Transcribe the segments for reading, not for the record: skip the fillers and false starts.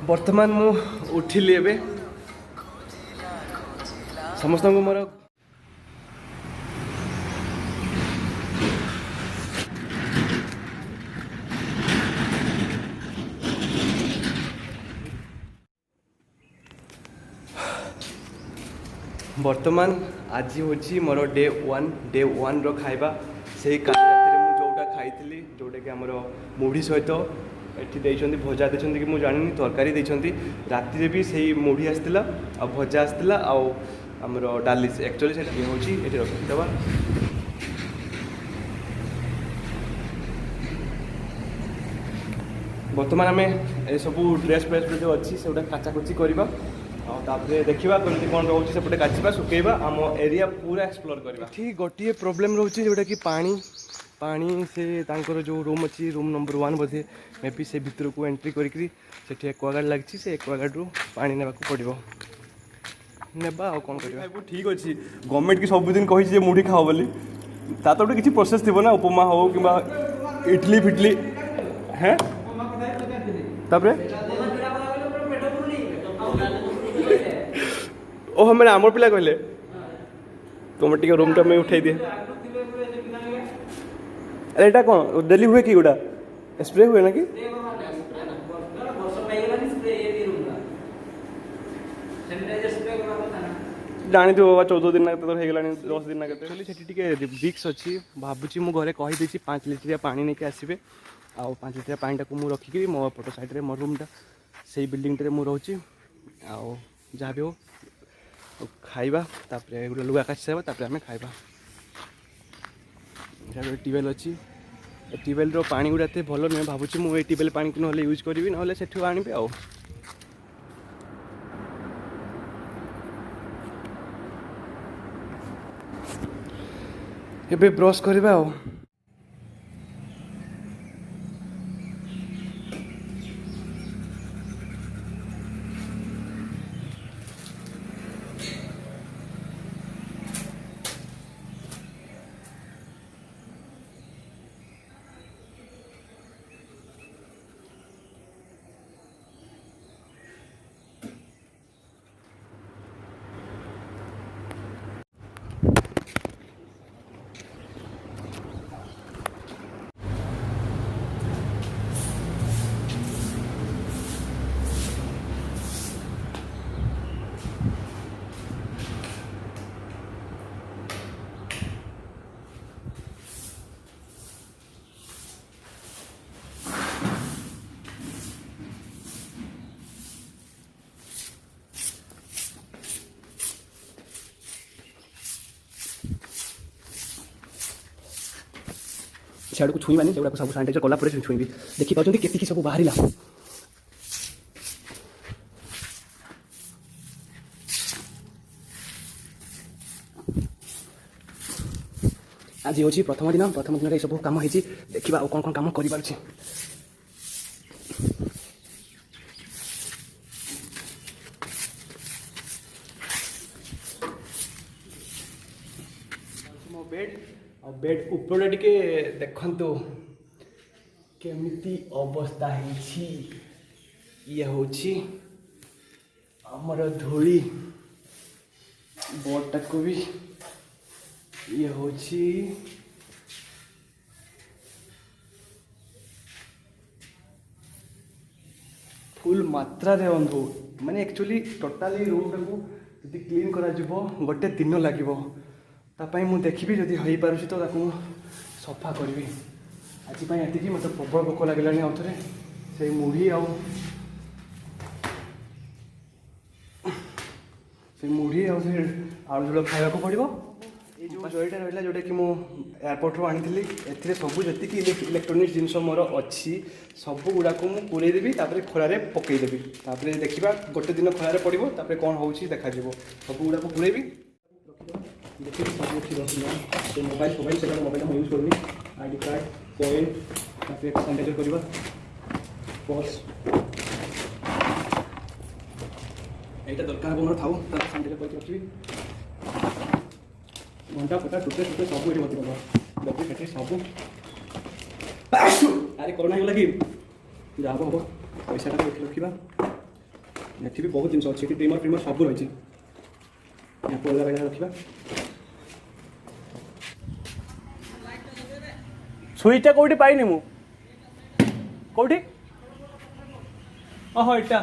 बर्तमान मु उठिली एबे समस्त को मोर बर्तमान आज हूँ मोर डे वन रो खाइबा से काली रात में जोटा खाई जोटा कि आमर मुढ़ी सहित एठी देइछन्ती भजा देइछन्ती कि मु जानिनी तरकारी देइछन्ती राति भी सही मुढ़ी आसला आ भजा आसला आ आमर डाली एक्चुअली से होची एठी रखि दबा बर्तमान आम ए सब ड्रेस फ्रेस जो अच्छी से काचाकुची करवा तापर देखा कमी कौन रोचे सेपटे काचवा सुखेबा आम एरिया पूरा एक्सप्लोर करवा ठीक गोटे प्रोब्लेम रोचे जोटा कि पानी पानी से तांकर जो रूम अच्छी room number 1 Bodhe may be से भितर को एंट्री करी से एक्वागार्ड लगी से एक्वागार्ड रू पानी नेबा पड़ो नेबा आ कौन कर ठीक अच्छे गवर्नमेंट की सबुदिन कही मुढ़ी खाओ बोली ता तो किसी प्रोसेस थी ना उपमा हो कि इडली फिटली हैं ओ हमें आमर पिला कहले तुम टे रूम टा में उठाई दिए अरे एटा कौन डेली हुए कि गोटा स्प्रे हुए ना कि जानी थो बाबा 14 दिन ना तो हेगलानी 10 दिन ना केते चली सेठी टिके रिक्स अछि भाबुची मु घरे कहि देछि 5 लिटर पानी नेके आसीबे आ 5 लिटर पानी टाकू मु रखिकरी मो फोटो साइड रे मो रूम टा सेही बिल्डिंग टे मु रहउची आ जहाँ भी हो खाइबा तापरे गोटे लुगा काची साइबा तापरे आमे खाइबा गोटे ट्यूबवेल अच्छी ट्यूबवेल रो पानी गुड़ा एत भल नुहे भावुँ मुझे ट्यूबवेल पानी को ना यूज करी ना से आनी आ एबे ब्रश करवा आ सियाड़ को छुईबानी से सब सानिटाइजर कला छुईबी देखी पाँच के सब बाहर आज हूँ प्रथम दिन ये सब कम होती देखा कौन कौन कम कर बेड और बेड ऊपर टिके देखंतु केमिति अवस्था है ये होची हमर धूली बोर्ड को भी ये होची फुल मात्रा रे अंधु माने एक्चुअली टोटाली रूम टाको यदि क्लीन करा जिवो गोटे दिन लागिवो तापाई मु देखिबी जदि होई पारुछि तो ताकू सफा करबी आज पाई एतिकी मते प्रबल भोक लागलानी आउथरे से मुढ़ी आउ से मुढ़ी आउ से आलू झोल खाइबा को पड़िबो ए जो जयटा रहला जोटा कि मु एयरपोर्ट रो आनिथिली एथिरे सब जति कि इलेक्ट्रोनिक्स जिंस मोर अछि सब गुडा को मु पुरै देबी तापरे खोला रे पकई देबी तापरे देखिबा गोटे दिन खोला रे पड़िबो तापरे कोन होउछि देखा जिवो सब गुडा को पुरैबी देखिए सब अच्छी रखना मोबाइल से मोबाइल यूज करनी आईडी कार्ड कॉइन तापर सैनिटाइजर करवा पर्स एटा दरकार मोर थाउ तापर सैनिटाइजर करके रखिबी घंटा पटा टुटे टुटे सब एठी मत करबा देखि सेठी सब अरे कोरोना के लगी जाबो हो पैसा टा रखिबा ଏଠି ବି ବହୁତ ଜିନିଷ ଅଛି, ଏଠି ଟ୍ରିମର ସବୁ ରହିଛି। ୟାକୁ ଅଲଗା ଜାଗାରେ ରଖିବା। ସୁଇଚଟା କୋଉଠି ପାଇନି ମୁଁ, କୋଉଠି? ଓହୋ ଏଇଟା।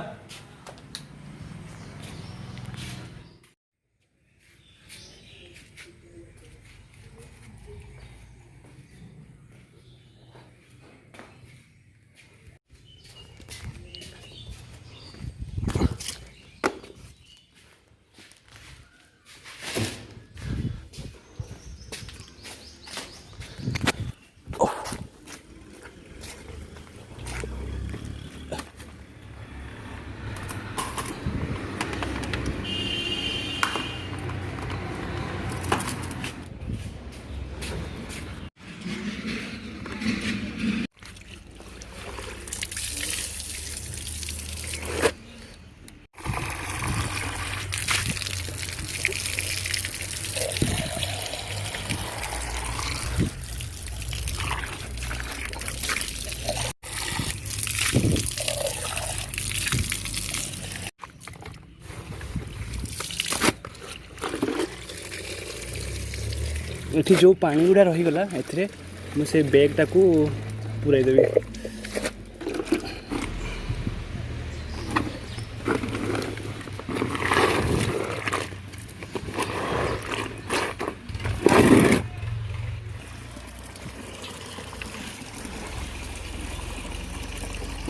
ଏଠି ଯେଉଁ ପାଣି ଗୁଡ଼ା ରହିଗଲା ଏଥିରେ ମୁଁ ସେ ବ୍ୟାଗ୍ଟାକୁ ପୁରାଇ ଦେବି।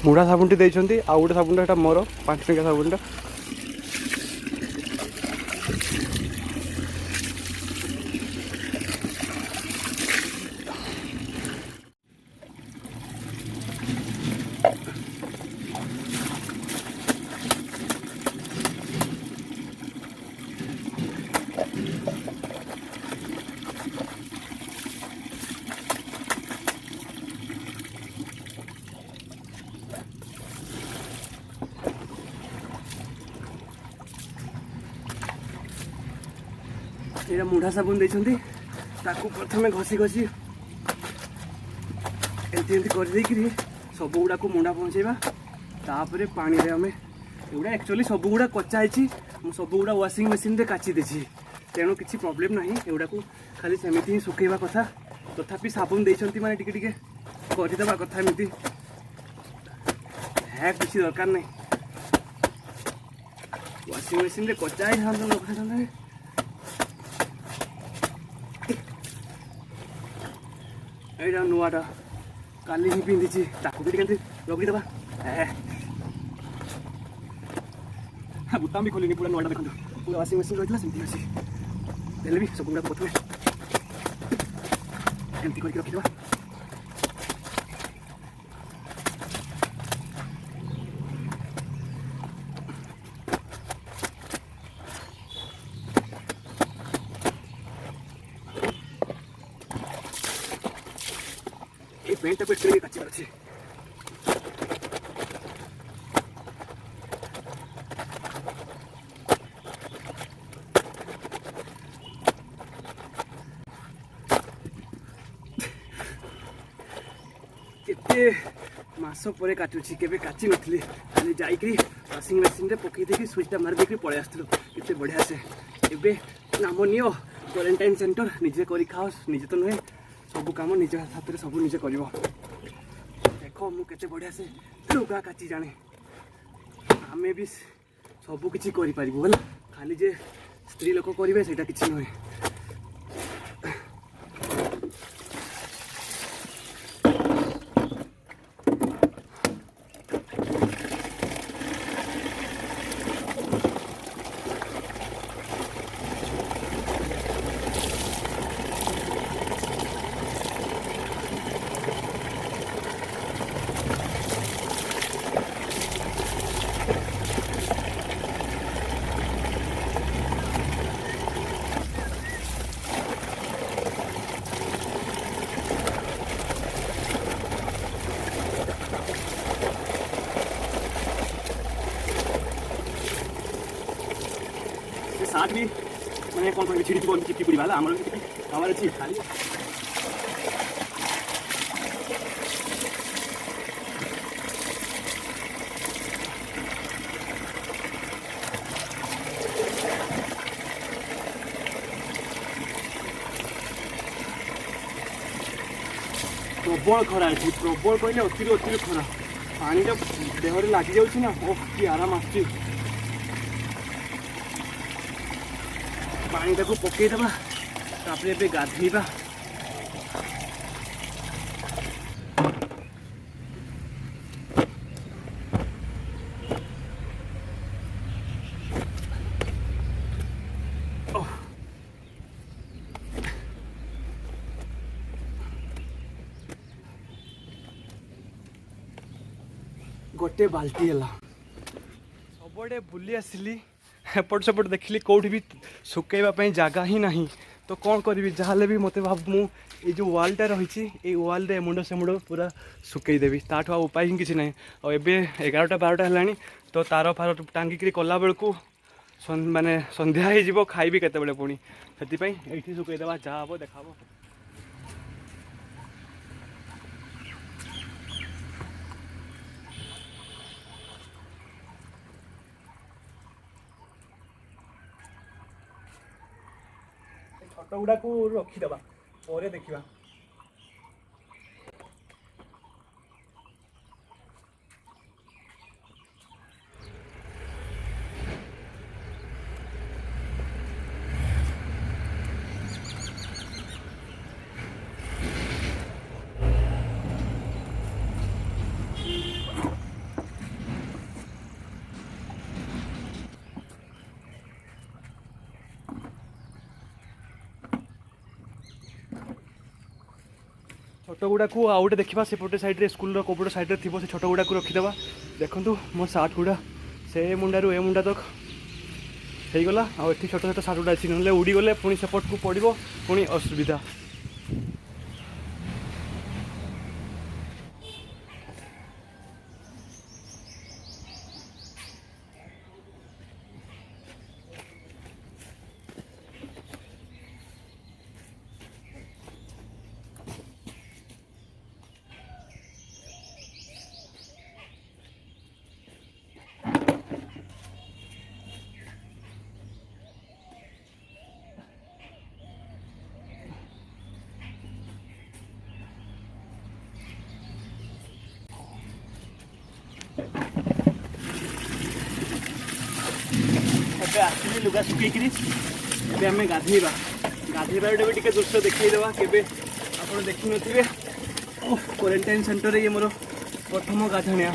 ମୁଢ଼ା ସାବୁନଟି ଦେଇଛନ୍ତି, ଆଉ ଗୋଟେ ସାବୁନଟା ଏଇଟା ମୋର 5 ଟଙ୍କିଆ ସାବୁନଟା। ଏଇଟା ମୁଢ଼ା ସାବୁନ ଦେଇଛନ୍ତି, ତାକୁ ପ୍ରଥମେ ଘଷି ଘଷି ଏମିତି ଏମିତି କରିଦେଇକିରି ସବୁଗୁଡ଼ାକୁ ମୁଣ୍ଡା ପହଞ୍ଚେଇବା। ତାପରେ ପାଣିରେ ଆମେ ଏଗୁଡ଼ା ଆକ୍ଚୁଆଲି ସବୁଗୁଡ଼ା କଚା ହେଇଛି, ମୁଁ ସବୁଗୁଡ଼ା ୱାସିଂ ମେସିନ୍ରେ କାଚି ଦେଇଛି, ତେଣୁ କିଛି ପ୍ରୋବ୍ଲେମ୍ ନାହିଁ। ଏଗୁଡ଼ାକୁ ଖାଲି ସେମିତି ହିଁ ଶୁଖେଇବା କଥା। ତଥାପି ସାବୁନ ଦେଇଛନ୍ତି ମାନେ ଟିକେ ଟିକେ କରିଦେବା କଥା ଏମିତି, କିଛି ଦରକାର ନାହିଁ। ୱାସିଂ ମେସିନ୍ରେ କଚା ହେଇଥାନ୍ତା ରଖିଥାନ୍ତେ। ଏଇଟା ନୂଆଟା କାଲି ହିଁ ପିନ୍ଧିଛି, ତାକୁ ବି କେମିତି ରଖିଦେବା। ବୁତାମ ବି ଖୋଲିନି, ପୁରା ନୂଆଟା ଦେଖନ୍ତୁ, ପୁରା ୱାସିଂ ମେସିନ୍ ରହିଥିଲା ସେମିତି ଅଛି। ହେଲେ ବି ସବୁଗୁଡ଼ାକ ପ୍ରଥମେ ଏମିତି କରିକି ରଖିଦେବା। এই প্যান্টটাকে একটু কাছে আছে। କେତେ ମାସ ପରେ କାଟୁଛି, କେବେ କାଚି ନଥିଲି, ଖାଲି ଯାଇକିରି ୱାସିଂ ମେସିନ୍ରେ ପକେଇ ଦେଇକି ସୁଇଚ୍ଟା ମାରି ଦେଇକି ପଳେଇ ଆସିଥିଲୁ। କେତେ ବଢ଼ିଆ ସେ। ଏବେ ନାମ ନିଅ କ୍ୱାରେଣ୍ଟାଇନ୍ ସେଣ୍ଟର, ନିଜେ କରି ଖାଅ। ନିଜେ ତ ନୁହେଁ, ସବୁ କାମ ନିଜ ହାତରେ ସବୁ ନିଜେ କରିବ। ଦେଖ ମୁଁ କେତେ ବଢ଼ିଆ ସେ ଲୁଗା କାଚି ଜାଣେ। ଆମେ ବି ସବୁ କିଛି କରିପାରିବୁ ହେଲା, ଖାଲି ଯେ ସ୍ତ୍ରୀ ଲୋକ କରିବେ ସେଇଟା କିଛି ନୁହେଁ। साथ भी मैंने कौन कौन छिड़ी चिपकी पूरी वाला हमारे चीज खाली प्रबल खरा है, प्रबल कहले अति खरा। पानीटा देहरे लगी जाऊँ ना, ओह कि आराम आसुची। पानीटा को पकईदे तापर गाधेबा। गोटे बाल्टी है सबड़े बुली आसली, एपट सेपट देखिली कौटी भी सुखैवाई जगह ही नहीं। तो कौन करी जहाँ भी मत भाव मुझे जो वालटा रही वाल रे मुंड से मुंड पूरा सुखईदेवी, ताठू उपाय ही किसी ना। और एवं 11टा 12टा है तो तार फार टांगिक कला बेलू माने संध्या हो खाइबी केतबेले पुणी से ये सुखईदेवा जहाँ हम देखा। छट गुड़ा को रखीदे पर देखा। छोट गुड़ा को आउ गए देखा सेपटे साइड स्कूल कौपट साइड थी से छोट गुड़ा को रखीदे। देखूँ मो सार्ट गुड़ा से मुंडारू ए मुंडा तक हो गला। आठ छोट छोट सार्ट गुड़ा अच्छी ना उड़ीगले पुणी सेपट को पड़ो पुणी असुविधा। आसली लुगा सुखी आम गाधेबा गोटे भी दृश्य देखईदेवा के आप देखी थे। क्वारंटाइन सेंटर ये मोर प्रथम गाधनिया।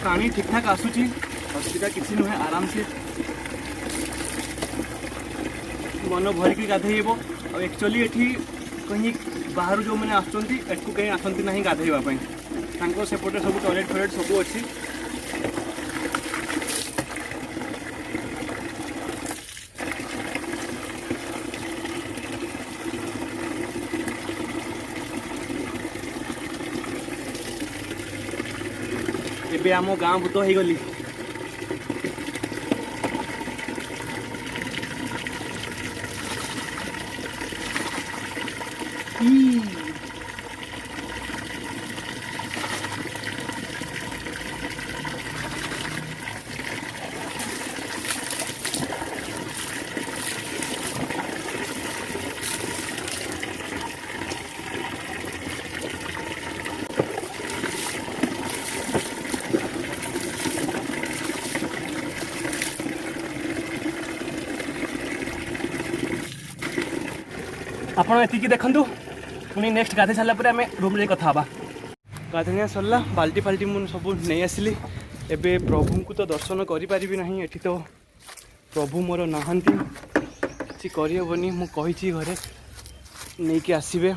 पानी ठीक ठाक आसूची, असुविधा किसी नुहे, आराम से मन भरिक गाधेब। और एक्चुअली एठी कहीं बाहर जो मैंने आसुँच एटू कहीं आसती ना गाधेवाई सेपटे सब टॉयलेट फॉयलेट सब अच्छी। एबे आम गाँ भूत हो गली। आपड़ ये देखूँ पुणी नेक्स्ट गाधे सारापर आम रूम रे कथा हाँ। गाधनिया सरला बाल्टी फाल्टी मुझे सब नहीं आसली। एबे प्रभु को तो दर्शन करी ना, ये तो प्रभु मोर नहांती किसी करहबनी। मु कही घरे नहीं कि आसबे।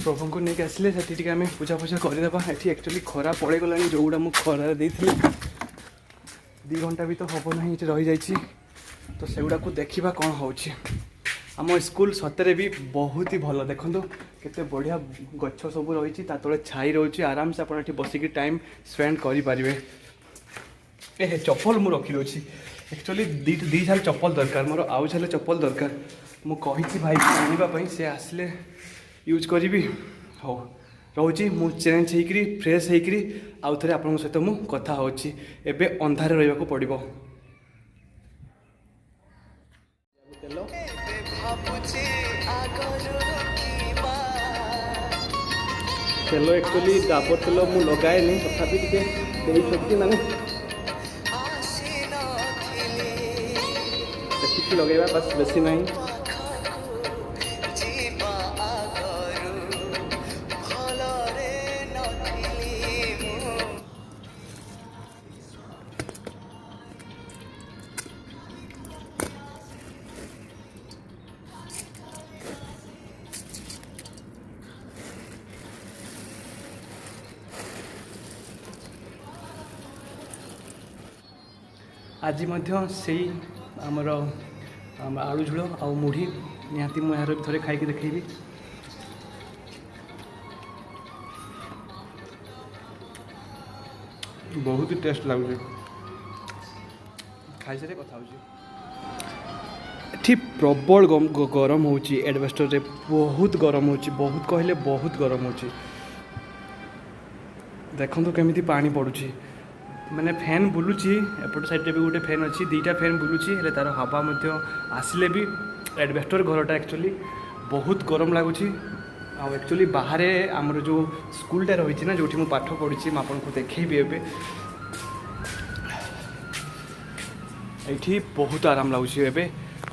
प्रभु को नहीं आसले से आम पूजा पूजा करदेबा। ये एक्चुअली खरा पड़े गला जो गुड़ा मुझे खरार देती 2 घंटा भी तो हम ना ये रही जाइए। तो सेगुड़ा को देखा कौन हो आम स्कूल सतरे भी बहुत ही भल। देखो केते बढ़िया गछ सब रही तले छाई रोचे, आराम से आप बसिक टाइम स्पेंड करें। ए चप्पल मुझे रखी दूसरी एक्चुअली दी झाल चप्पल दरकार मोर आउ झाले चप्पल दरकार मु कही भाई आने से आसले यूज करी हो रोची मु चेंज होकरी फ्रेश होकरी आउ थे आप सहित मु कथा होची एबे अंधारे रहिबा पड़िबो। तेल एक्चुअली डाबर तेल मु लगाएनि तथापि टे माने लगेगा बस बेसी नहीं। आज मध्य से आमर आलू झोल आउ मुढ़ी निहाती मुझे यार थे खाई देखी बहुत ही टेस्ट लगुच खाई सारे कथा ये प्रबल गरम हो एडवेस्टर बहुत गरम हो बहुत कहले बहुत गरम हो देखो केमी पानी पड़ुची मैंने फैन बुलूची एपट साइड भी गोटे फैन अच्छी दीटा फैन बुलूची हेले तार हवा मध्य आसिले भी एडवेस्टर घरटा एक्चुअली बहुत गरम लगुच एक्चुअली बाहर आमर जो स्कूलटा रही ना जो मुझे पाठ पढ़ी आपको देखी एवं ये बहुत आराम लगुच एवं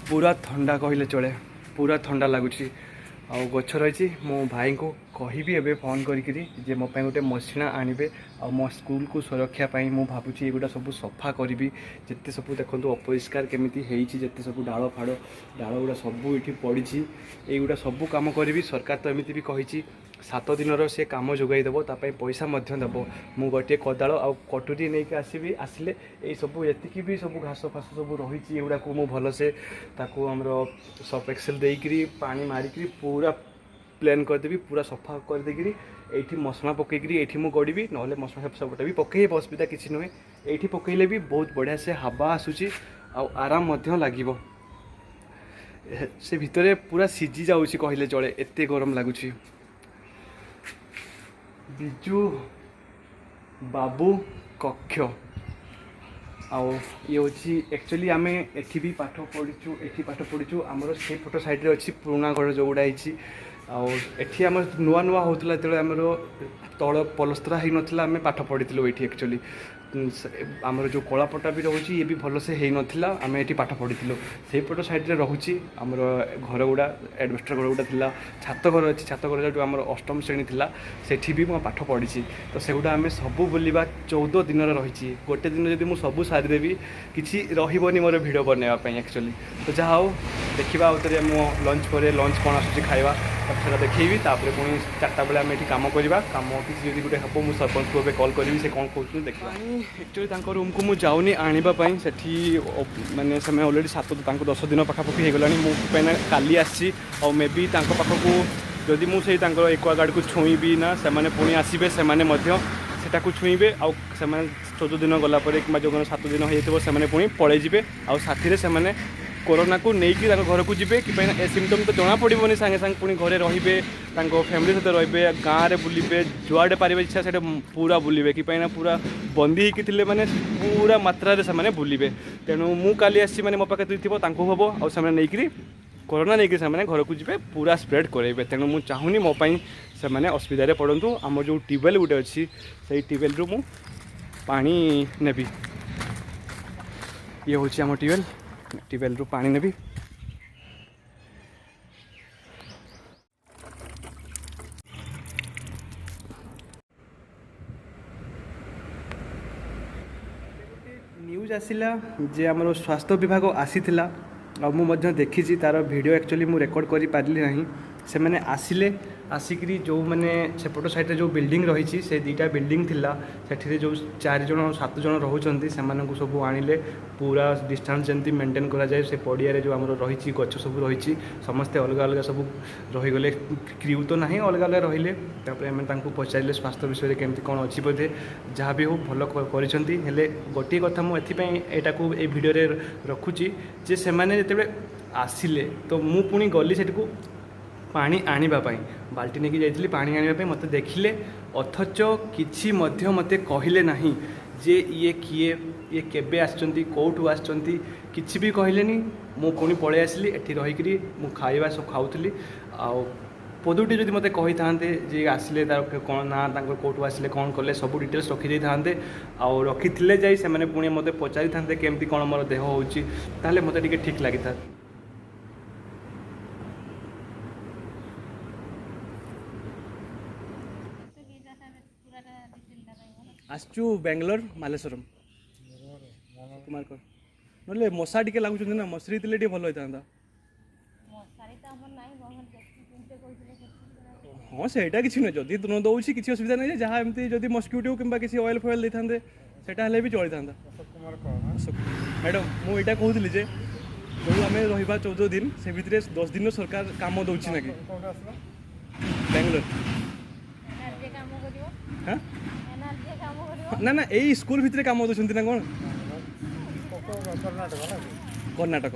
पूरा ठंडा कहले चले पूरा ठंडा लगुच आ गछ रही मो भाई को कहबी एवं फोन करी मो गोटे मशीना आनबे आ मो स्कूल को सुरक्षापी मुझे भावुँ एगुटा सब सफा करी जिते सब देखो अपरिष्कार केमी होते सब डाल फाड़ डाल गुड़ा सब ये पड़ी युवा सब कम करी सरकार तो एमती भी कही 7 दिन से कम जोगाईदेव तापाई पैसा देव मु गोटे कोदाल आ कटुरी नहीं आसबि आसिले ये सब ये भी सब घास फास सब रही एगुड़ा को मुझे भलसे आमर सर्फ एक्सेल देकरी पानी मारिकी पूरा प्लेन करदेवी पूरा सफा करदेकरी ये मसला पकईकरी ये मुझे गड़ी ना मसला सबटा भी पकईब असुविधा किसी नुहे ये पकईले भी बहुत बढ़िया से हवा आसूची आराम लगे से भितर पूरा सीझी जाऊँगी कहले चले एत गरम लगुच बिजू बाबू कक्ष आउ ये हूँ एक्चुअली आम एटी भी पाठ पढ़ीचु एटी पाठ पढ़ीचु आमर से फोटो साइड अच्छी पुराणा घर जो गुड़ा एटी आम नुआ नुआ होता जो आमर तल पलस्तरा हो नाला आम पाठ पढ़ी ये एक्चुअली आमर जो कलापटा भी रोचे ये भी भलसे हो नाला आम ये पाठ पढ़ी से पट साइड रोचे आमर घर गुड़ा एडवेस्टर घर गुड़ा था छात घर अच्छी छात घर जो आम अष्टम श्रेणी थी सेठी भी मैं पाठ पढ़ी तो सेगुड़ा आम सब बुलवा 14 दिन रही गोटे दिन जब मुझे सब सारीदेवी किसी रही मोर भिड बनवाई एक्चुअली तो जहाँ हो देखा आउे मो लंच पर लंच कौन आसूँ खाଇବା से देखी तापर पुणी 4टा बेले आम ये कम करवा कम किसी जब गोटे हम मुझे सरपंच को कॉल करी से कौन कहते देखा एक्चुअली रूम को मुझे जाऊनी आने से मैंने से अलरेडी 10 दिन पखापाखि हो गला मुझे काली आसी मे बी पाखक जदि मुझे एक्वागार्ड को छुईबी ना से पुणी आसबे से छुईबे आउ 14 दिन गलापर कि जो 7 दिन होते पुणी पलैजे आउ साथी से कोरोना को लेकिन घर को जी कि ए सिम्पटम तो जना पड़ोनी सांगे सांगे पुणी घरे रे फैमिली सहित रे गाँव में बुलवे जुआडे पारे इच्छा से पूरा बुलवे कि पूरा बंदी होते मैंने पूरा मात्रा से बुलवे तेणु मु काली आसी मो पाखे थी हम आउ नहीं कोरोना नहीं से घर को जी पूरा स्प्रेड करेंगे तेणु मुझे चाहूनी मोपाई से असुविधा पड़तु आम जो ट्यूबवेल गोटे अच्छी से ट्यूबवेल रु मु पानी नेबी ये हूँ आम ट्यूबवेल रु पानी नेबी न्यूज आसिला जे आमर स्वास्थ्य विभाग आसीथिला आ मु देखी तार वीडियो एक्चुअली मु रेकॉर्ड करि पारली नहीं से मैंने आसिले आसिकी जो मैंने सेपट साइड जो बिल्डिंग रही से दुईटा बिल्डिंग थिला से जो 4 जन 7 जन रोचे से सब आनिले पूरा डिस्टेंस जमी मेंटेन कराए से पड़िया जो आम रही गच सब रही समस्ते अलग अलग सब रहीगले क्रू तो ना अलग अलग रहिले आम पचारे स्वास्थ्य विषय में केमती कौन अच्छी बोधे जहाँ भी हो भल कर गोटे कथा मुझे यहाँ को ये भिडियो रखुची जे से मैंने आसिले तो मु पुणी गली से पानी आनिबापाई बाल्टी नहीं जाइली पानी आनिबापाई मते देखिले अथच किछि मध्य मते कहिले नहीं जे ये किए ये केबे आछंती कोठु आछंती किछि भी कहलेनी मु पुणी पळे आसली एठी रहिकरी मु खाइबा सब खाउतली आ पदुटी जदि मते कहि थांते जे आसले तार कोन ना तांकर कोठु आसले कोन करले सब डिटेल्स रखि दे थांते आ रखिथिले जाई से माने पुणी मते पचारि थांते केमती कोन मोर देह होउची ताले मते टिके ठीक लागि था। आसचु बेंगलोर मालेश्वरम कुमार कर नले मशा टिके लागुछ ना मसरी तिले टिके भल होइता मशारी त हमर नाही बहन देखि हां सेटा किछि नै जदी दुनो दउछि किछि असुविधा नै जहा एमती जदी मस्किटो किबा किछि ऑयल फॉयल दै थांदे सेटा हले भी चली थांदा। कुमार कर मैडम मु एटा कहउतली जे जो आमे रहिबा 14 दिन से भितरे 10 दिन सरकार काम दउछि ना कि बेंगलोर एनर्जी काम करियो हां ना ना यही स्कूल भितर काम दौरान ना कौन कर्णाटक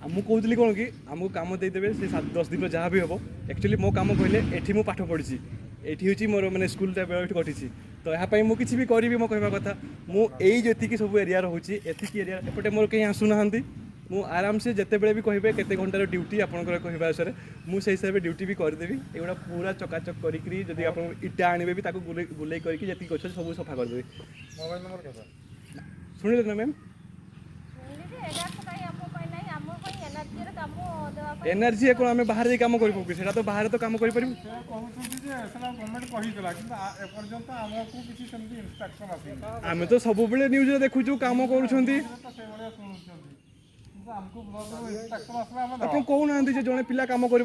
आमको कहती कौन कि आमको कम देदेवे से 7-10 दिन जहाँ भी हम एक्चुअली मो काम कहले एठी मु पाठ पढ़ी एठी होची मोर माने स्कूल कटी तो यहाँ मुझे किसी भी करी मो कहवा कथा मुझे जी सब एरिया रोचे एतिक एरिया एपटे मोर कहीं आसुना मु आराम से जिते बड़े भी कहे केते घंटार ड्यूटी आपंकर कहवा अनुसार मुझे हिसाब से ड्यूटी भी करदेवी एगुड़ा पूरा चकाचक करी जदि आप इटा आने भी गुले करके जी गच सब सफा करदेवी। मोबाइल नंबर शुणिले ना मैम एनर्जी कौन आम बाहर जाए कम कर तो बाहर तो कम कर आम तो सब न्यूज देखु कम कर कहना जड़े पिला कम कर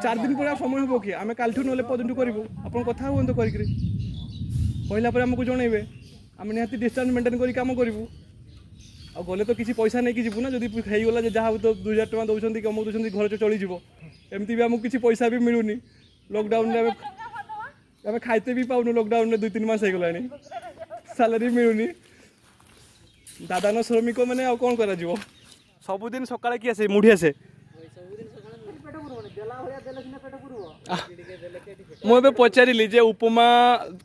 4 दिन पर समय हम कि आम कालठू ना पर्यटन करूँ आप कथा हूँ कहला आमको जनइबे आम निहती डिस्टेंस मेंटेन कर कम करूँ आ गले तो किसी पैसा नहीं जीवु ना जब होगा जहाँ तो 2000 टका दौरान कम दौरान घर चली एमती भी आमको किसी पैसा भी मिलूनी लॉकडाउन आम खाइते भी पाऊनु लॉकडाउन 2-3 मास होगा सैलरी मिलूनी दादा न श्रमिक मैंने आ कौन करा सबुदिन सकाଳେ किए आसे मुढ़ी आसे मुझे पचारि जे उपमा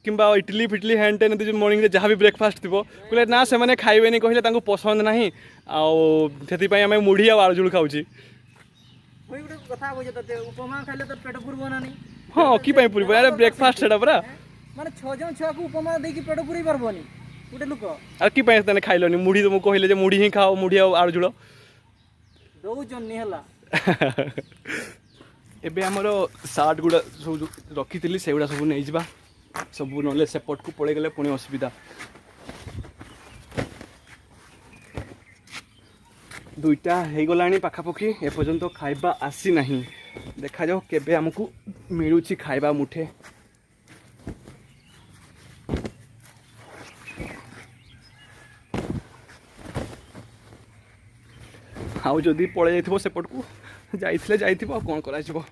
किंबा इडली फिटली हैंड टेन जो मॉर्निंग जहाँ भी ब्रेकफास्ट थी कहले ना से मैंने खाइबेनी कहले पसंद ना आम मुढ़ी आलू खाऊँ हाँ कि पूर्व यार ब्रेकफास्ट से माने 6 जन छुआ को उपमा दे कि पेट पूरी परबनी गुटे लोक आ कि पय तने खाइलोनी मुढ़ी तो मु कहले जे मुढ़ी ही खाओ मुढ़ी आलू झुल दो जन नि हला एबे हमरो सार्ट गुडा सब रखी से गुडा सब नहीं जिबा सब नले सेपट को पड़े गले पुणी असुविधा दुईटा हो गलानी पाखापाखि एपर्यंत खाइबा आसी नहीं देखा जाओ केबे हमको मिलूची खाइबा मुठे आउ जदि पड़े जाइथिबो सेपट को जाइथिबो कौन करा जिवो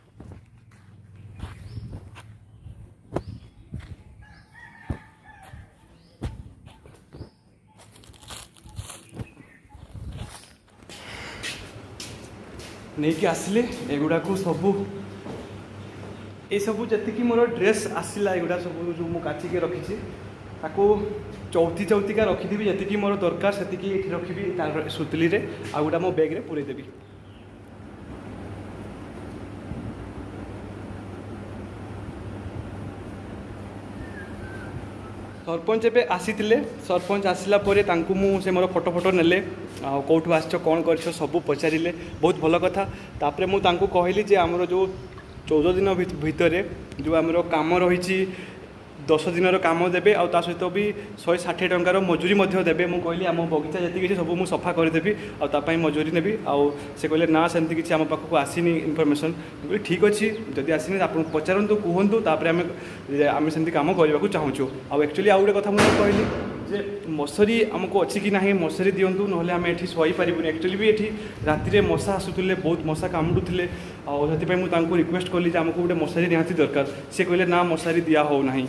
नहीं कि आसिले एगुड़ा को सबू ये सब जी मोर ड्रेस आसला एगुड़ा सब जो मुझे काचिके रखी ताको चौथिका रखिदेवी जी मोर दरकार से रखी सुतली आ गोटा मो बैग रे पूरे देवी सरपंच एवं आसी सरपंच आसला से मोर फोटो फोटो नेले कौटू आस कौन कर सब पचारे बहुत भल कथा तापर मुझे कहली जे आमर जो 14 दिन भितर जो आमर काम रही 10 ଦିନର କାମ ଦେବେ ଆଉ ତା ସହିତ ବି 160 ଟଙ୍କାର ମଜୁରୀ ମଧ୍ୟ ଦେବେ। ମୁଁ କହିଲି ଆମ ବଗିଚା ଯେତିକି ଅଛି ସବୁ ମୁଁ ସଫା କରିଦେବି ଆଉ ତା ପାଇଁ ମଜୁରୀ ନେବି। ଆଉ ସେ କହିଲେ ନା ସେମିତି କିଛି ଆମ ପାଖକୁ ଆସିନି ଇନଫର୍ମେସନ୍। ମୁଁ କହିଲି ଠିକ୍ ଅଛି, ଯଦି ଆସିନି ଆପଣ ପଚାରନ୍ତୁ, କୁହନ୍ତୁ, ତାପରେ ଆମେ ସେମିତି କାମ କରିବାକୁ ଚାହୁଁଛୁ। ଆଉ ଆକ୍ଚୁଆଲି ଆଉ ଗୋଟେ କଥା ମୁଁ କହିଲି ଯେ ମଶାରୀ ଆମକୁ ଅଛି କି ନାହିଁ, ମଶାରୀ ଦିଅନ୍ତୁ, ନହେଲେ ଆମେ ଏଠି ଶୋଇପାରିବୁନି। ଆକ୍ଚୁଆଲି ବି ଏଠି ରାତିରେ ମଶା ଆସୁଥିଲେ, ବହୁତ ମଶା କାମୁଡ଼ୁଥିଲେ। ଆଉ ସେଥିପାଇଁ ମୁଁ ତାଙ୍କୁ ରିକ୍ୱେଷ୍ଟ କଲି ଯେ ଆମକୁ ଗୋଟେ ମଶାରୀ ନିହାତି ଦରକାର। ସେ କହିଲେ ନା ମଶାରୀ ଦିଆ ହେଉନାହିଁ।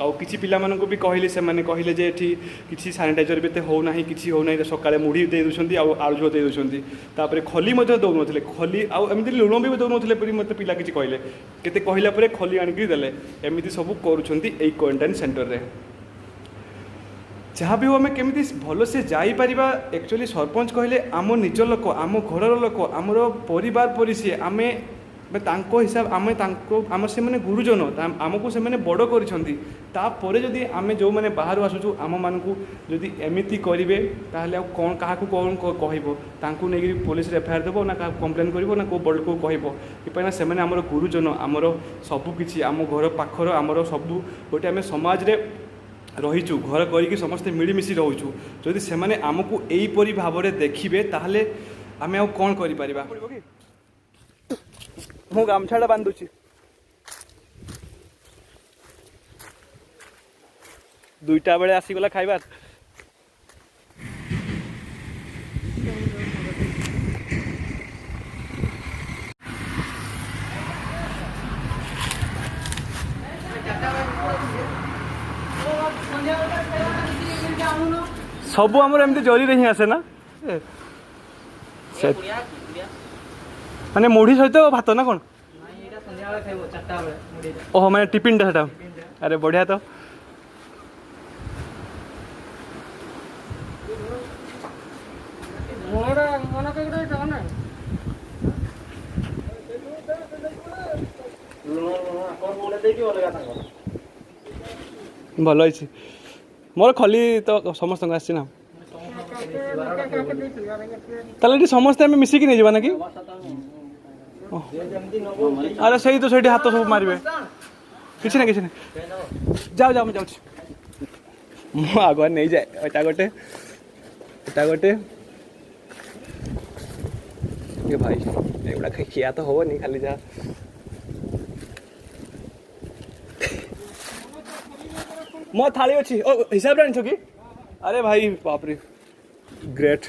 ଆଉ କିଛି ପିଲାମାନଙ୍କୁ ବି କହିଲେ, ସେମାନେ କହିଲେ ଯେ ଏଠି କିଛି ସାନିଟାଇଜର୍ ବି ଏତେ ହେଉନାହିଁ, କିଛି ହେଉନାହିଁ। ସକାଳେ ମୁଢ଼ି ଦେଇ ଦେଉଛନ୍ତି ଆଉ ଆଳୁ ଝୋଳ ଦେଇ ଦେଉଛନ୍ତି। ତାପରେ ଖଲି ମଧ୍ୟ ଦେଉନଥିଲେ, ଖଲି ଆଉ ଏମିତି ଲୁଣ ବି ଦେଉନଥିଲେ ବୋଲି ମୋତେ ପିଲା କିଛି କହିଲେ। କେତେ କହିଲା ପରେ ଖଲି ଆଣିକି ଦେଲେ। ଏମିତି ସବୁ କରୁଛନ୍ତି ଏଇ କ୍ୱାରେଣ୍ଟାଇନ୍ ସେଣ୍ଟରରେ। ଯାହା ବି ହେଉ ଆମେ କେମିତି ଭଲସେ ଯାଇପାରିବା। ଆକ୍ଚୁଆଲି ସରପଞ୍ଚ କହିଲେ ଆମ ନିଜ ଲୋକ, ଆମ ଘରର ଲୋକ, ଆମର ପରିବାର ପରି ସିଏ। ଆମେ ତାଙ୍କ ହିସାବ, ଆମର ସେମାନେ ଗୁରୁଜନ, ଆମକୁ ସେମାନେ ବଡ଼ କରିଛନ୍ତି। ତାପରେ ଯଦି ଆମେ ଯେଉଁମାନେ ବାହାରୁ ଆସୁଛୁ ଆମମାନଙ୍କୁ ଯଦି ଏମିତି କରିବେ ତାହେଲେ ଆଉ କ'ଣ, କାହାକୁ କ'ଣ କହିବ? ତାଙ୍କୁ ନେଇକି ପୋଲିସରେ ଏଫଆଇଆର୍ ଦେବ ନା କାହାକୁ କମ୍ପ୍ଲେନ୍ କରିବ ନା କେଉଁ ବଡ଼ କେଉଁ କହିବ? ଏପାଇଁ ନା ସେମାନେ ଆମର ଗୁରୁଜନ, ଆମର ସବୁକିଛି, ଆମ ଘର ପାଖର ଆମର ସବୁ। ଗୋଟେ ଆମେ ସମାଜରେ ରହିଛୁ, ଘର କରିକି ସମସ୍ତେ ମିଳିମିଶି ରହୁଛୁ। ଯଦି ସେମାନେ ଆମକୁ ଏଇପରି ଭାବରେ ଦେଖିବେ ତାହେଲେ ଆମେ ଆଉ କ'ଣ କରିପାରିବା? ମୁଁ ଗାମଛାଟା ବାନ୍ଧୁଛି। 2ଟା ବେଳେ ଆସିଗଲା ଖାଇବା। ସବୁ ଆମର ଏମିତି ଜରିରେ ହିଁ ଆସେ ନା, ମାନେ ମୁଢ଼ି ସହିତ ଭାତ ନା କ'ଣ? ଓହୋ, ମାନେ ଟିଫିନ୍ଟା ସେଟା। ଆରେ ବଢ଼ିଆ ତ। ଭଲ ହେଇଛି। ମୋର ଖଲି ତ ସମସ୍ତଙ୍କୁ ଆସିଛି ନା। ତାହେଲେ ଏଠି ସମସ୍ତେ ଆମେ ମିଶିକି ନେଇଯିବା ନା କି? ଆରେ ସେଇ ତ ସେଇଠି ହାତ ସବୁ ମାରିବେ। କିଛି ନାହିଁ, କିଛି ନାହିଁ। ଯାଅ ଯାଅ, ମୁଁ ଯାଉଛି। ମୁଁ ଆଗୁଆ ନେଇଯାଏ। ଏଟା ଗୋଟେ, ଏଟା ଗୋଟେ। ଏ ଭାଇ ଏଗୁଡ଼ା ଖିଆ ତ ହବନି, ଖାଲି ଯାହା। ମୋ ଥାଳି ଅଛି। ଓ ହିସାବରେ ଆଣିଛ କି? ଆରେ ଭାଇ ବାପରେ, ଗ୍ରେଟ୍।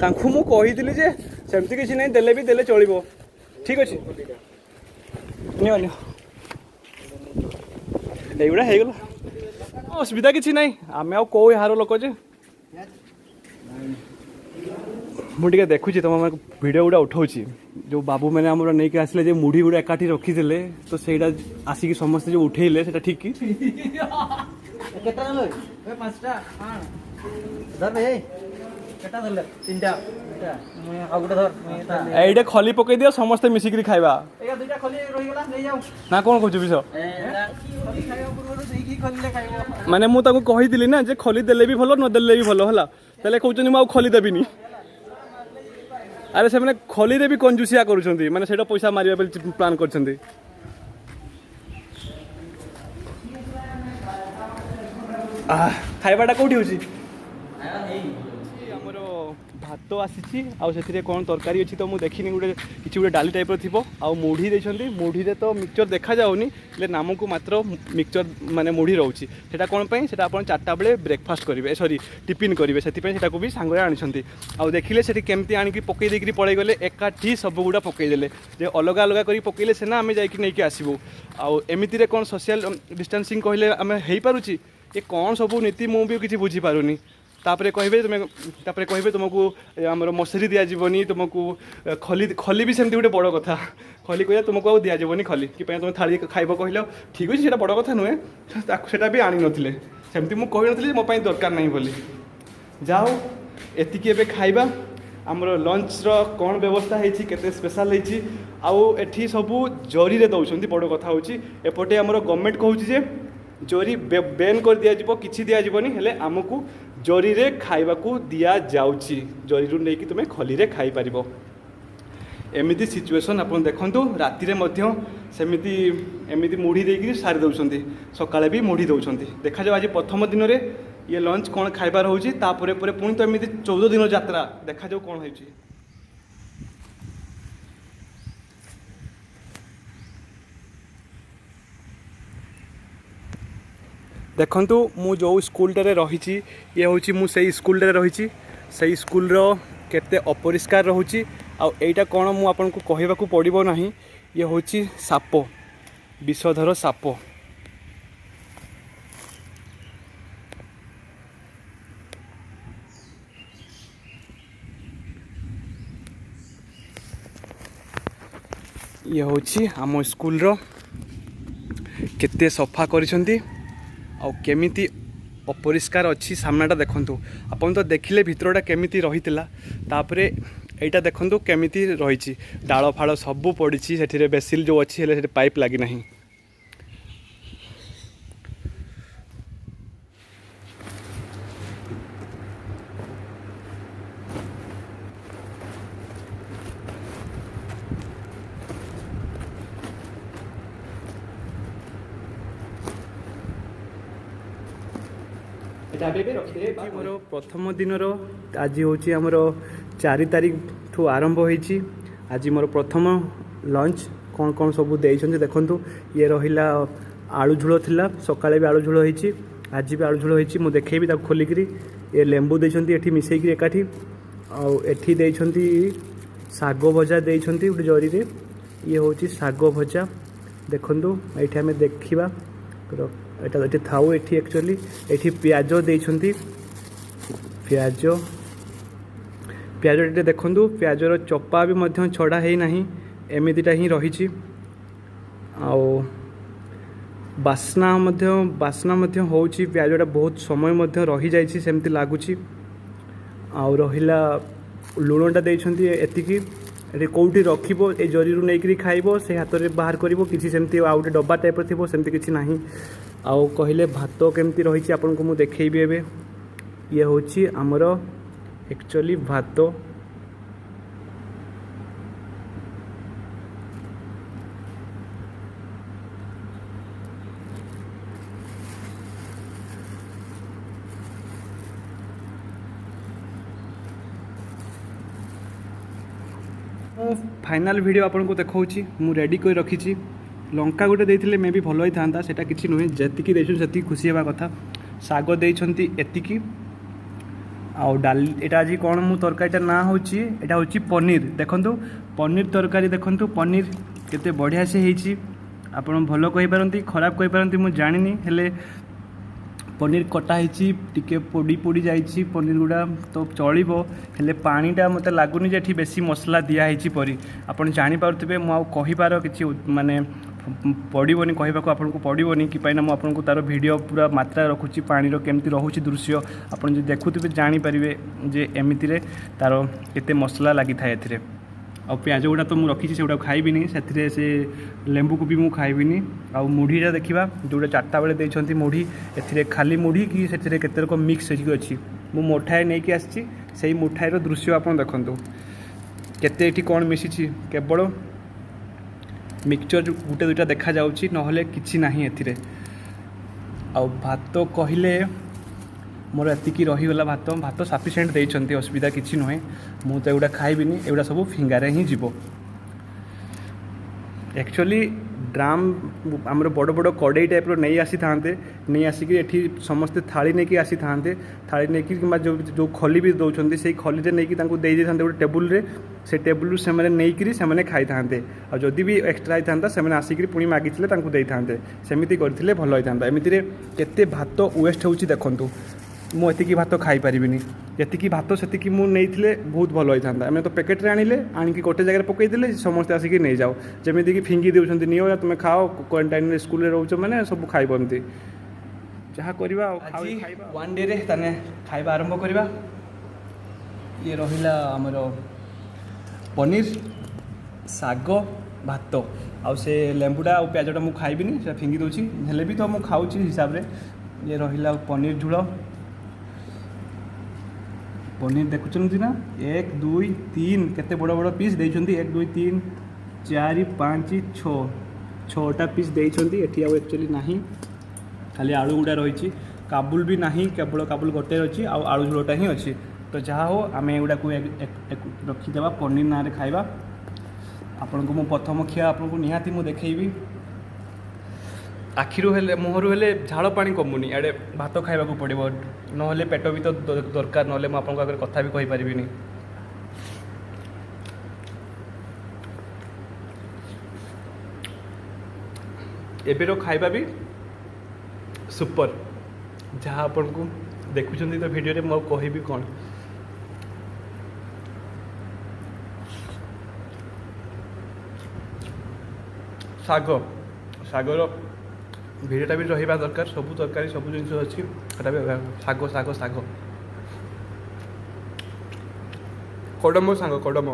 ତାଙ୍କୁ ମୁଁ କହିଥିଲି ଯେ ସେମିତି କିଛି ନାହିଁ, ଦେଲେ ବି ଦେଲେ ଚଳିବ। ଠିକ୍ ଅଛି, ନିଅ ନିଅ। ଏଇଗୁଡ଼ା ହେଇଗଲା, ଅସୁବିଧା କିଛି ନାହିଁ। ଆମେ ଆଉ କେଉଁ ଏହାର ଲୋକ ଯେ। ମୁଁ ଟିକେ ଦେଖୁଛି ତୁମ ଭିଡ଼ିଓ ଗୁଡ଼ା ଉଠାଉଛି। ଯେଉଁ ବାବୁମାନେ ଆମର ନେଇକି ଆସିଲେ ଯେ ମୁଢ଼ି ଗୁଡ଼ା ଏକାଠି ରଖିଥିଲେ, ତ ସେଇଟା ଆସିକି ସମସ୍ତେ ଯେଉଁ ଉଠେଇଲେ ସେଇଟା ଠିକ୍ କି? এইটা ଖଲି ପକେଇ ଦିଅ, ସମସ୍ତେ ମିଶିକିରି ଖାଇବା ନା କ'ଣ କହୁଛୁ ବିଷ? ମାନେ ମୁଁ ତାଙ୍କୁ କହିଥିଲି ନା ଯେ ଖଲି ଦେଲେ ବି ଭଲ, ନ ଦେଲେ ବି ଭଲ ହେଲା। ତାହେଲେ କହୁଛନ୍ତି ମୁଁ ଆଉ ଖଲି ଦେବିନି। ଆରେ ସେମାନେ ଖଲିରେ ବି କଞ୍ଜୁସିଆ କରୁଛନ୍ତି, ମାନେ ସେଇଟା ପଇସା ମାରିବା ପାଇଁ ପ୍ଲାନ୍ କରିଛନ୍ତି। ଖାଇବାଟା କେଉଁଠି ହେଉଛି? ଆମର ଭାତ ଆସିଛି, ଆଉ ସେଥିରେ କ'ଣ ତରକାରୀ ଅଛି ତ ମୁଁ ଦେଖିନି। କିଛି ଗୋଟେ ଡାଲି ଟାଇପ୍ର ଥିବ, ଆଉ ମୁଢ଼ି ଦେଇଛନ୍ତି। ମୁଢ଼ିରେ ତ ମିକ୍ସଚର୍ ଦେଖାଯାଉନି, ହେଲେ ନାମକୁ ମାତ୍ର ମିକ୍ସଚର୍ ମାନେ ମୁଢ଼ି ରହୁଛି। ସେଇଟା କ'ଣ ପାଇଁ? ସେଇଟା ଆପଣ 4ଟା ବେଳେ ବ୍ରେକଫାଷ୍ଟ କରିବେ, ସରି ଟିଫିନ୍ କରିବେ, ସେଥିପାଇଁ ସେଇଟାକୁ ବି ସାଙ୍ଗରେ ଆଣିଛନ୍ତି। ଆଉ ଦେଖିଲେ ସେଠି କେମିତି ଆଣିକି ପକେଇ ଦେଇକିରି ପଳେଇଗଲେ, ଏକାଠି ସବୁଗୁଡ଼ା ପକେଇଦେଲେ। ଯେ ଅଲଗା ଅଲଗା କରି ପକେଇଲେ ସିନା ଆମେ ଯାଇକି ନେଇକି ଆସିବୁ। ଆଉ ଏମିତିରେ କ'ଣ ସୋସିଆଲ ଡିଷ୍ଟାନ୍ସିଂ କହିଲେ ଆମେ ହେଇପାରୁଛି? ଏ କ'ଣ ସବୁ ନୀତି ମୁଁ ବି କିଛି ବୁଝିପାରୁନି। ତାପରେ କହିବେ ତୁମକୁ ଆମର ମଶାରୀ ଦିଆଯିବନି, ତୁମକୁ ଖଲି ବି ସେମିତି ଗୋଟେ ବଡ଼ କଥା। ଖଲି କହିଲେ ତୁମକୁ ଆଉ ଦିଆଯିବନି ଖଲି, କି ପାଇଁ ତୁମେ ଥାଳି ଖାଇବ କହିଲ? ଠିକ୍ ଅଛି, ସେଇଟା ବଡ଼ କଥା ନୁହେଁ। ତାକୁ ସେଇଟା ବି ଆଣିନଥିଲେ। ସେମିତି ମୁଁ କହିନଥିଲି ଯେ ମୋ ପାଇଁ ଦରକାର ନାହିଁ ବୋଲି। ଯାହା ହଉ, ଏତିକି ଏବେ ଖାଇବା। ଆମର ଲଞ୍ଚର କ'ଣ ବ୍ୟବସ୍ଥା ହେଇଛି, କେତେ ସ୍ପେଶାଲ୍ ହେଇଛି। ଆଉ ଏଠି ସବୁ ଜରିରେ ଦେଉଛନ୍ତି, ବଡ଼ କଥା ହେଉଛି। ଏପଟେ ଆମର ଗଭର୍ଣ୍ଣମେଣ୍ଟ କହୁଛି ଯେ ଜରି ବେନ୍ କରି ଦିଆଯିବ, କିଛି ଦିଆଯିବନି, ହେଲେ ଆମକୁ ଜରିରେ ଖାଇବାକୁ ଦିଆଯାଉଛି। ଜରିରୁ ନେଇକି ତୁମେ ଖଲିରେ ଖାଇପାରିବ। एमती सिचुएसन आप देखु राति सेमती एमती मुढ़ी देकर सारी दौरान सकाଳେ भी मुढ़ी दौरान देखा जाओ आज प्रथम दिन में ये लंच कौन खाइबार होची तापरे परे पुणी तो एमती 14 दिन यात्रा देखा जाओ कौन होची। देखंतु मु जो स्कूलटे रही ये हूँ मुझे स्कूलटे रही से स्कूल केते अपरिष्कार रोची आईटा कौन मु आपन को कहवाक पड़ो ना ये हूँ साप विषधर साप। ये हूँ आम स्कूल केते सफा करिसेंती आ केमिति अपरिष्कार अच्छी सामनाटा देखंतु आपन तो देखिले भितरटा केमिति रहितला तापरे एटा देखंतु केमिति रहिछि डाळ फाळ सबु पड़िछि सेठिरे बेसिल जो अच्छी हेले सेठी पाइप लागि नाही। मोर प्रथम दिन आज हूँ आमर 4 तारिख ठू आरंभ होती आज मोर प्रथम लंच कौन कौन सब देते देखु ये रहा आलू झोल थिला सकाळे भी आलू झोल होती आज भी आलू झोल होती मुझे देखेबी खोलिकी ये लेंबू देती मिसेक एकाठी आठी देती शाग भजा देती गोटे जरी रे ये हूँ शाग भजा देखु ये आम देखा एटा ये थाऊ एठी एक्चुअली एठी प्याज देइछंती प्याज ये देखंतु प्याजर चोपा भी मध्य छड़ा है नहीं एमितिटा ही रही बास्ना मध्य होची प्याजटा बहुत समय मध्य रही जाइछि सेमति लागुछि आउ रहिला लुणटा देइछंती एतिकी एटी कौटी रखिबो ए जरी नहीं करी खाइबो से हाथ में बाहर करिबो किछि सेमति आ गोटे डब्बा टाइप रो थिबो सेमति किछि नाही। आउ कहले भात केमती रही आपन को मु देखैबी एबे ये होची हमर एक्चुअली भात फाइनल वीडियो आपन को देखाऊची मु रेडी कर रखी लंका गोटे देते मे भी भल ही था सेटा किसी नुहे जी देखी खुशी होगा कथा शाग देती एतिकी आउ डाल एटा आज कौन मु तरकारीटा ना होची एटा होची पनीर देखंतु पनीर तरकारी देखंतु पनीर केते बढ़िया से हेची आपण भलो कहि पारंती खराब कहि पारंती मु जानिनी हेले पनीर कटा होती टिके पोड़ी पोड़ी जाइए पनीर गुड़ा तो चलो हेले पानीटा मत लगुनि जे बेसी मसला दिखाई परी आपड़ जापारे मुझार कि माने पड़ोनी कहवाक आपको पड़ोनी कि मुझे तार वीडियो पूरा मात्रा रखुची पानीर केमती रोचे दृश्य आप देखुवे जानीपारे जे एमती तार केते मसला लगी था ए आ प्याज गुड़ा तो मुझे रखी से खाइबिनी से लेंबू को भी मुझे खाइबिनी आ मुढ़ीटा देखा जोटा 4टा बेले देती मुढ़ी ए खाली मुढ़ी कि से केते रकम मिक्स अच्छी मु मुठाए नहीं आसी से मुठाईर दृश्य आप देखु केते एठी कौन मिसी केवल मिक्सचर गुटे दुटा देखा जाउची नहले किछि नाही एथिरे आ भात कहले मोर एतिकी रहीगला भात भात सफिसीयेंट देइछंती असुविधा किछि नुहे मु तो एगुड़ा खाइबिनी एगुड़ा सब फिंगारे ही जीवो एक्चुअली ड्राम आमर बड़ बड़ कड़ई टाइप नहीं आसी था नहीं आसिक एठी समस्ते थाली नहीं आसी था थाली नहीं कि जो खली भी दौरान से खली नहीं दे गोटे टेबुल रे से टेबुल से नहीं खाई था जदि भी एक्सट्रा होता से आसिक पुणी मागिले दे था सेमती करते भल होता एमती केते भात वेस्ट होची देखंतु मुझे भात खाई पारिनी जी भात से मुझे बहुत भल होता आम तो पैकेट्रे आनिले आणिकी गोटे जगह पकईदे समस्ते आसिक नहीं जाओ जमीती कि फिंगी देउछंती नियो तुम्हें खाओ क्वारंटाइन स्कूल रोच मैंने सब खाइबंती जहाँ करवा वन डे रे ताने खाइबा आरंभ करवा ये रहिला हमर पनीर साग भात आउ से लेंबुटा और प्याजटा मुझे खाइबिनी से फिंगी दूची हेले भी तो मुझे खाऊची हिसाब रे ये रहिला पनीर झोल पनीर देखुଛନ୍ତି ना 1 2 3 केते बड़ बड़ पीस देइଛନ୍ତି 1 2 3 4 5 6 6टा पीस देइଛନ୍ତି एठी आउ एक्चुअली नाही खाली आलू गुडा रही काबुल भी नहीं केवल काबुल गोटे अच्छी आलू झोलटा ही अच्छी तो जहाँ हो आम एगुड़ा को रखीदे पनीर ना खाइबा आपण को मु प्रथम खिया आपन को निहाती मु देखैबी आखिरु हेले मुहरु हेले झाड़ पानी कमुनी आड़े भात खाइबा को पड़िबो नहले पेट भी तो दरकार नहले मु आपन को आगे कथा भी कहि परिबिनी एबेरो खाइबा भी सुपर जहाँ आपन को देखुଛନ୍ତି तो वीडियो रे मु कहबी कोन शाग शागर भिड़टा भी रहा दरकार सब तरकारी सब जिन अच्छी शाग शाग शाग कड़म सांग कड़म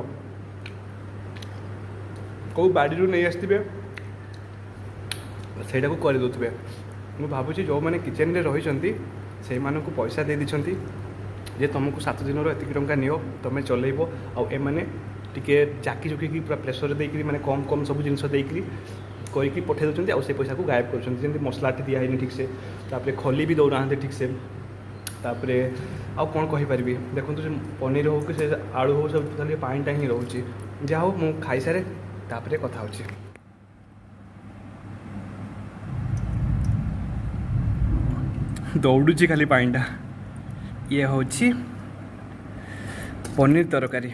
कौ बाड़ी नहीं आसवे से करदे मु भावुँ जो मैंने किचेन रे रही से मानक पैसा दे दी जे तुमको 7 दिन एतिक टंका नियो तुम चलेब आने टिके चाकी चुकी पूरा प्रेसर देकर मैंने कम कम सब जिन करके पठे दूसरी आउ से पैसा को गायब कर मसलाटी दिखाई ठीक से तापर खली भी दौना ठीक से तापर आउ कौन कहीपर देखो पनीर हो कि से आलू हो सब खाली पानीटा ही रोचे जहाँ हो मु खाई सारे तापर कथा होची दौड़ुची खाली पानीटा ये होची पनीर तरकारी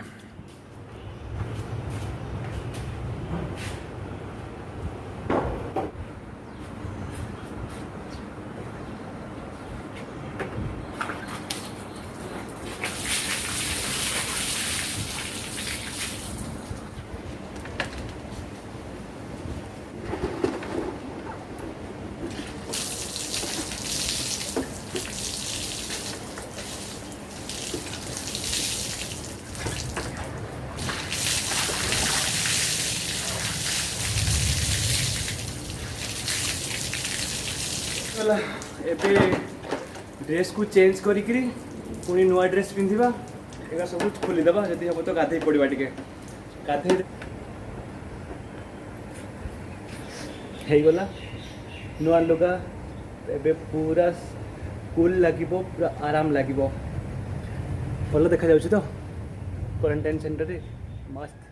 एबे ड्रेस को चेंज करी पुणी नुआ ड्रेस पिंधिबा एगा सब खोलीदेबा जदि हम तो गाधे पड़वा टिके गाधे हे गला नुआ लुगा एबे पूरा कूल लागिबो पूरा आराम लागिबो भल देखा जाउछि तो क्वारंटाइन सेंटर रे मस्त